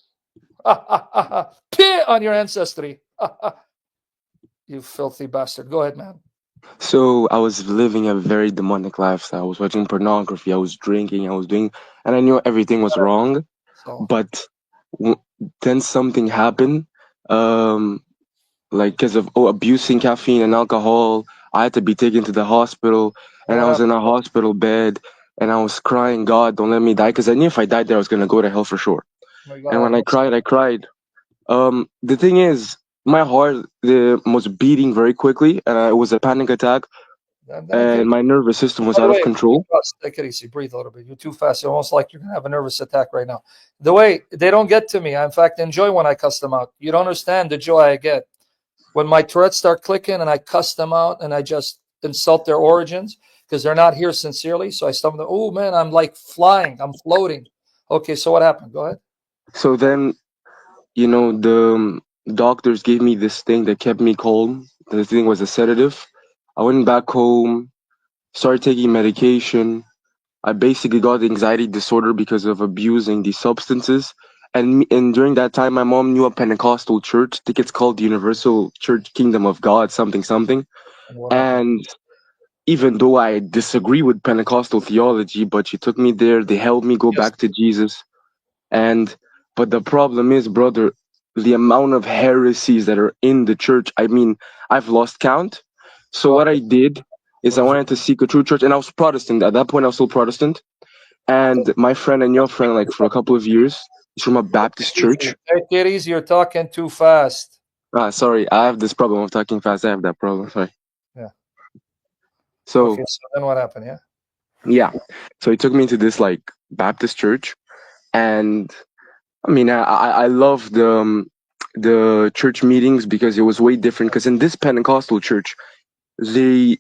Pit on your ancestry. You filthy bastard. Go ahead, man. So I was living a very demonic lifestyle. I was watching pornography. I was drinking. I was doing, and I knew everything was wrong. So, But then something happened. Like because of abusing caffeine and alcohol, I had to be taken to the hospital, and I was in a hospital bed, and I was crying, God, don't let me die, because I knew if I died there, I was gonna go to hell for sure. my And when God. I cried. The thing is, my heart was beating very quickly, and it was a panic attack, and my nervous system was By the out of way, control. take it easy. Breathe a little bit. You're too fast. You're almost like you're going to have a nervous attack right now. The way they don't get to me, I in fact enjoy when I cuss them out. You don't understand the joy I get when my Tourette's start clicking and I cuss them out and I just insult their origins because they're not here sincerely. So I stumble. Oh man, I'm like flying. I'm floating. Okay, so what happened? Go ahead. So then, the doctors gave me this thing that kept me calm. The thing was a sedative. I went back home, started taking medication. I basically got anxiety disorder because of abusing these substances. And during that time, my mom knew a Pentecostal church. I think it's called the Universal Church Kingdom of God, something. And what happened? And even though I disagree with Pentecostal theology, but she took me there. They helped me go Yes. back to Jesus. But the problem is, brother, the amount of heresies that are in the church. I mean, I've lost count. So what I did is I wanted to seek a true church, and I was Protestant. At that point, I was still Protestant. And my friend and your friend, like for a couple of years, is from a Baptist church. Take it easy. You're talking too fast. Sorry, I have this problem of talking fast. I have that problem. Sorry. Yeah. So Okay, so then what happened? Yeah. yeah, so he took me to this like Baptist church, And I mean, I love the church meetings because it was way different. Because in this Pentecostal church, they,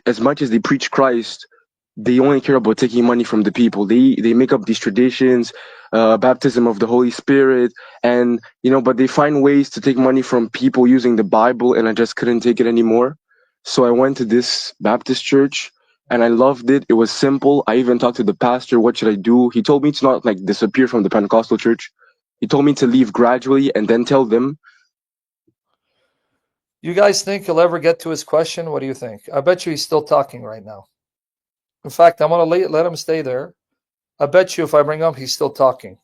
as much as they preach Christ, they only care about taking money from the people. They make up these traditions, baptism of the Holy Spirit, and but they find ways to take money from people using the Bible, and I just couldn't take it anymore. So I went to this Baptist church, and I loved it. It was simple. I even talked to the pastor. What should I do? He told me to not like disappear from the Pentecostal church. He told me to leave gradually and then tell them. You guys think he'll ever get to his question? What do you think? I bet you he's still talking right now. In fact, I'm going to let him stay there. I bet you if I bring him up, he's still talking.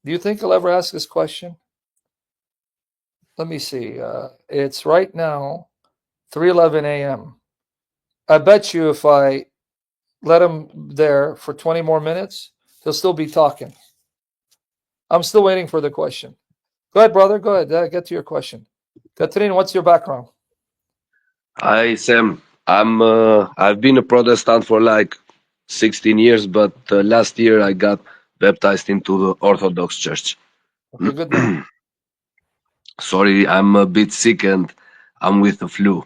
Do you think he'll ever ask his question? Let me see. It's right now 3:11 a.m. I bet you if I let him there for 20 more minutes, he'll still be talking. I'm still waiting for the question. Go ahead, brother. Go ahead. Get to your question. Catherine, what's your background? Hi, Sam. I've been a Protestant for like 16 years, but last year I got baptized into the Orthodox Church. Okay, good now. Sorry, I'm a bit sick and I'm with the flu.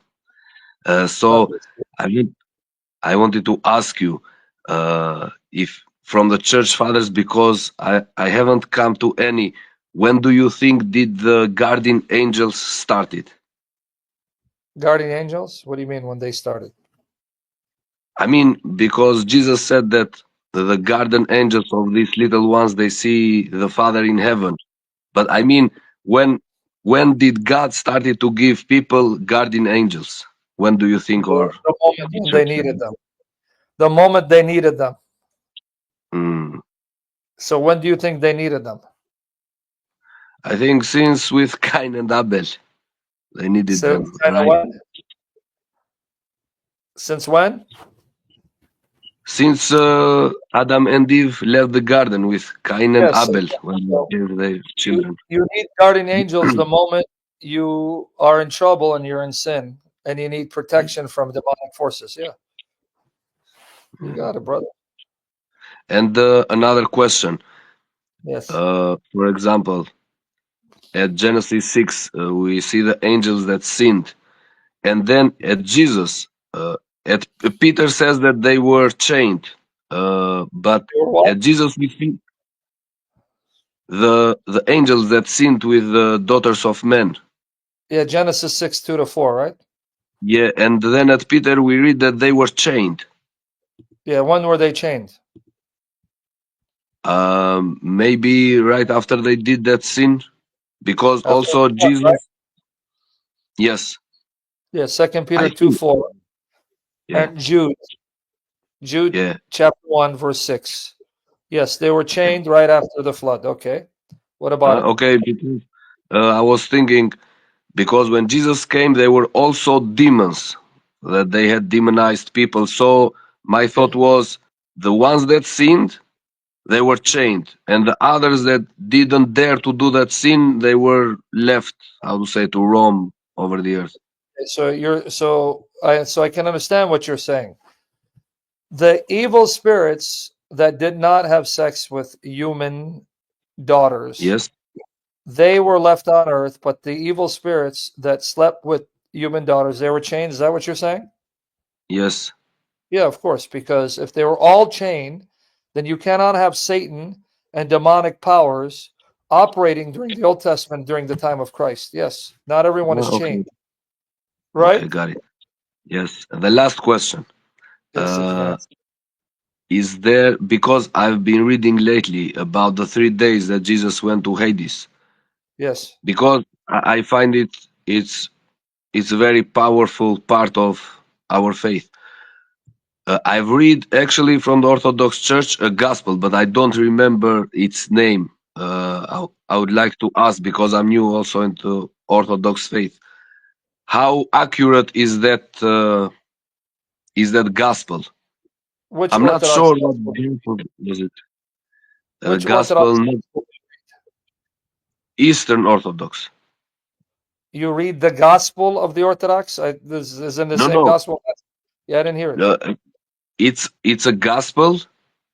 So I wanted to ask you if from the church fathers, because I haven't come to any. When do you think did the guardian angels started? Guardian angels? What do you mean when they started? I mean, because Jesus said that the guardian angels of these little ones, they see the Father in heaven. But I mean, when did God started to give people guardian angels? When do you think, or The moment when they needed them. The moment they needed them. Hmm. So when do you think they needed them? I think since with Cain and Abel, they needed So them, kind of right? when? Since when? Since Adam and Eve left the garden with Cain and Yes. Abel when So they gave their children. you need guardian angels the moment you are in trouble and you're in sin and you need protection from demonic forces. Yeah. You got it, brother. And another question. Yes. For example, at Genesis 6, we see the angels that sinned. And then at Jesus, at Peter says that they were chained. But You're what? at Jesus, we see the angels that sinned with the daughters of men. Yeah, Genesis 6:2-4, right? Yeah, and then at Peter, we read that they were chained. Yeah, when were they chained? Maybe right after they did that sin, because After also the flood, Jesus. right? Yes, Yeah, 2 Peter I 2:4. yeah, And Jude yeah. chapter 1, verse 6. Yes, they were chained right after the flood. Okay. What about it? Okay, because I was thinking because when Jesus came, they were also demons, that they had demonized people. So my thought was the ones that sinned, they were chained, and the others that didn't dare to do that sin, they were left, how to say, to roam over the earth. So I can understand what you're saying. The evil spirits that did not have sex with human daughters, Yes, they were left on earth, but the evil spirits that slept with human daughters, they were chained. Is that what you're saying? yes. Yeah, of course, because if they were all chained, then you cannot have Satan and demonic powers operating during the Old Testament during the time of Christ. Yes, not everyone is Okay, chained, okay, right? got it. Yes. And the last question. Yes, Uh, advance. is there, because I've been reading lately about the 3 days that Jesus went to Hades, Yes. because I find it's a very powerful part of our faith. I've read actually from the Orthodox Church a gospel, but I don't remember its name. I would like to ask because I'm new also into Orthodox faith. How accurate is that gospel? Which I'm not Orthodox sure what gospel? gospel was it. Which Gospel, Orthodox not gospel? Eastern Orthodox. You read the gospel of the Orthodox? This is in the No, same no. gospel. Yeah, I didn't hear it. It's a gospel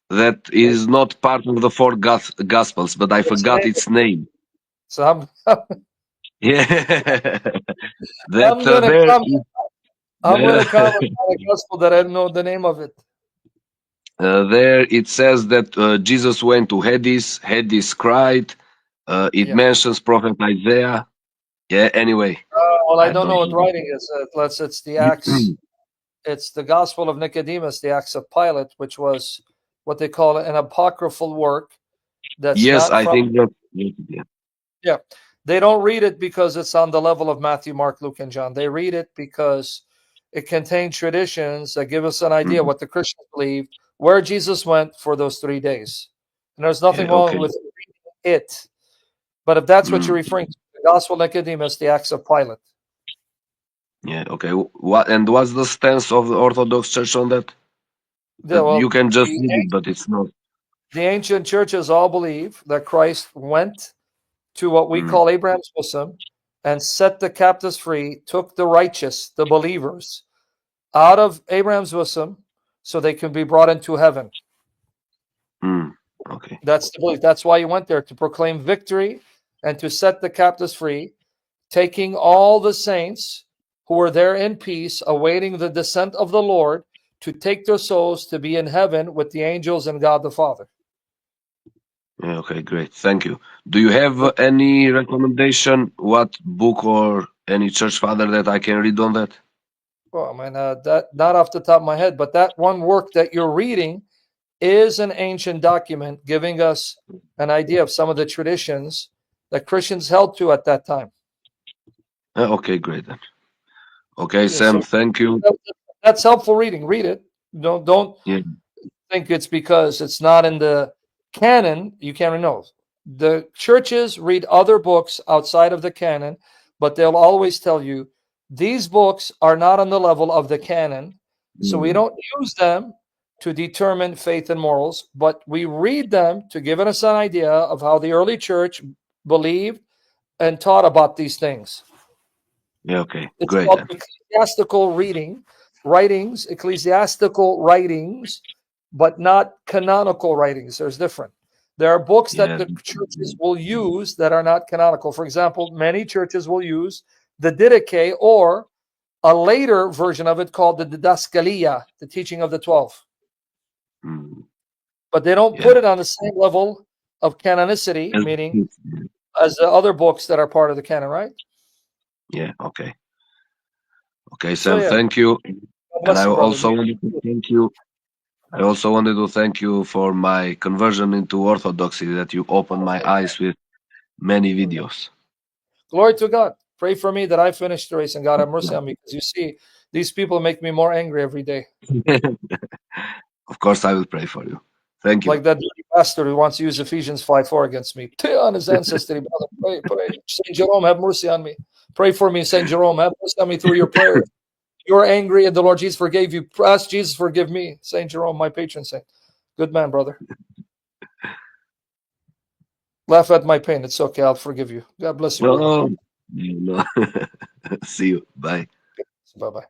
that is not part of the four Gospels, but I What's the forgot name? its name. So I'm Yeah, that I'm gonna there comment. is I'm gonna comment on a gospel that I don't know the name of it. there it says that Jesus went to Hades. Hades cried. It Yeah. mentions Prophet Isaiah. Yeah. Anyway, Well, I I don't know don't what know. writing is. It's the Acts. It's the Gospel of Nicodemus, the Acts of Pilate, which was what they call an apocryphal work that's Yes, not I from. think that. Yeah. Yeah. They don't read it because it's on the level of Matthew, Mark, Luke, and John. They read it because it contains traditions that give us an idea what the Christians believed, where Jesus went for those 3 days. And there's nothing Yeah. wrong Okay. with reading it. But if that's what you're Mm, referring to, the Gospel of Nicodemus, the Acts of Pilate. yeah. Okay. What's the stance of the Orthodox Church on that? Yeah, You well, can just read it, but it's not. the ancient churches all believe that Christ went to what we Mm, call Abraham's bosom and set the captives free, took the righteous, the believers, out of Abraham's bosom so they can be brought into heaven. mm, okay. That's the belief. That's why he went there, to proclaim victory and to set the captives free, taking all the saints who were there in peace, awaiting the descent of the Lord, to take their souls to be in heaven with the angels and God the Father. Yeah, okay, great. Thank you. Do you have any recommendation? What book or any church father that I can read on that? Well, I mean, that not off the top of my head, but that one work that you're reading is an ancient document giving us an idea of some of the traditions that Christians held to at that time. Okay, great then. Okay, Yeah, so Sam, thank you. that's helpful reading. Read it. Don't Yeah, think it's because it's not in the canon. You can't know. The churches read other books outside of the canon, but they'll always tell you these books are not on the level of the canon, so we don't use them to determine faith and morals, but we read them to give us an idea of how the early church believed and taught about these things. yeah, okay, It's great called then. ecclesiastical ecclesiastical writings, but not canonical writings. There's different. There are books that Yeah, the churches will use that are not canonical. For example, many churches will use the Didache or a later version of it called the Didaskalia, the teaching of the 12. mm, But they don't yeah. put it on the same level of canonicity, As- meaning as the other books that are part of the canon, right? Yeah, okay. Okay, So Sam, yeah, thank you. God And bless you, brother. I also wanted to thank you for my conversion into Orthodoxy, that you opened my eyes with many videos. Glory to God. Pray for me that I finish the race and God have mercy on me. Because you see, these people make me more angry every day. Of course, I will pray for you. Thank you. Like that dirty bastard who wants to use Ephesians 5:4 against me. On his ancestry, brother. Pray, pray. Saint Jerome, have mercy on me. Pray for me, Saint Jerome. Have mercy on me through your prayers. You're angry and the Lord Jesus forgave you. Ask Jesus, forgive me. Saint Jerome, my patron saint. Good man, brother. Laugh at my pain. It's okay. I'll forgive you. God bless you, brother. No. See you. Bye. Bye-bye.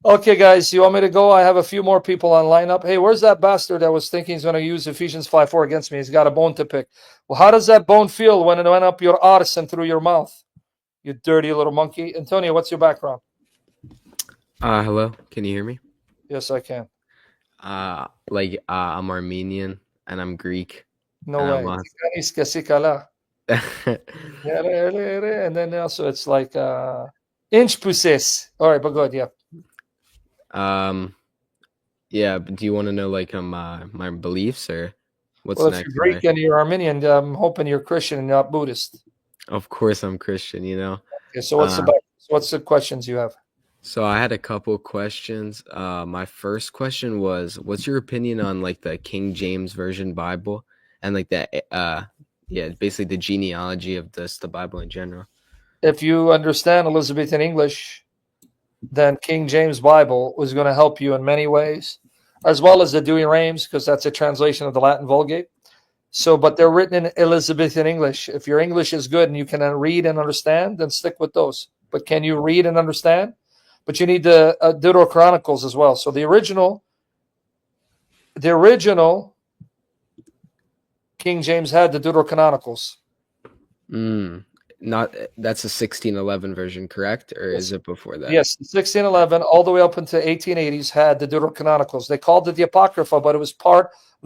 Okay, guys, you want me to go? I have a few more people on lineup. Hey, where's that bastard that was thinking he's going to use Ephesians 5:4 against me? He's got a bone to pick. Well, how does that bone feel when it went up your arse and through your mouth? You dirty little monkey. Antonio, what's your background? Hello, can you hear me? Yes, I can. I'm Armenian and I'm Greek. No And I way. want- And then also it's like inch puses. All right, but good, yeah. Yeah, but do you want to know my beliefs or what's Well, if next? you're Greek and you're Armenian, I'm hoping you're Christian and not Buddhist. Of course I'm Christian, you know. Okay, so what's the questions you have? So I had a couple questions. My first question was, what's your opinion on like the King James Version Bible and like that basically the genealogy of the Bible in general? If you understand Elizabethan English, then King James Bible was going to help you in many ways, as well as the Douay-Rheims, because that's a translation of the Latin Vulgate. So, but they're written in Elizabethan English. If your English is good and you can read and understand, then stick with those. But can you read and understand? But you need the Deuterochronicles as well. So the original King James had the Deuterocanonicals. Not that's a 1611 version, correct? Or Yes. is it before that? Yes, 1611 all the way up into 1880s had the Deuterocanonicals. They called it the Apocrypha, but it was part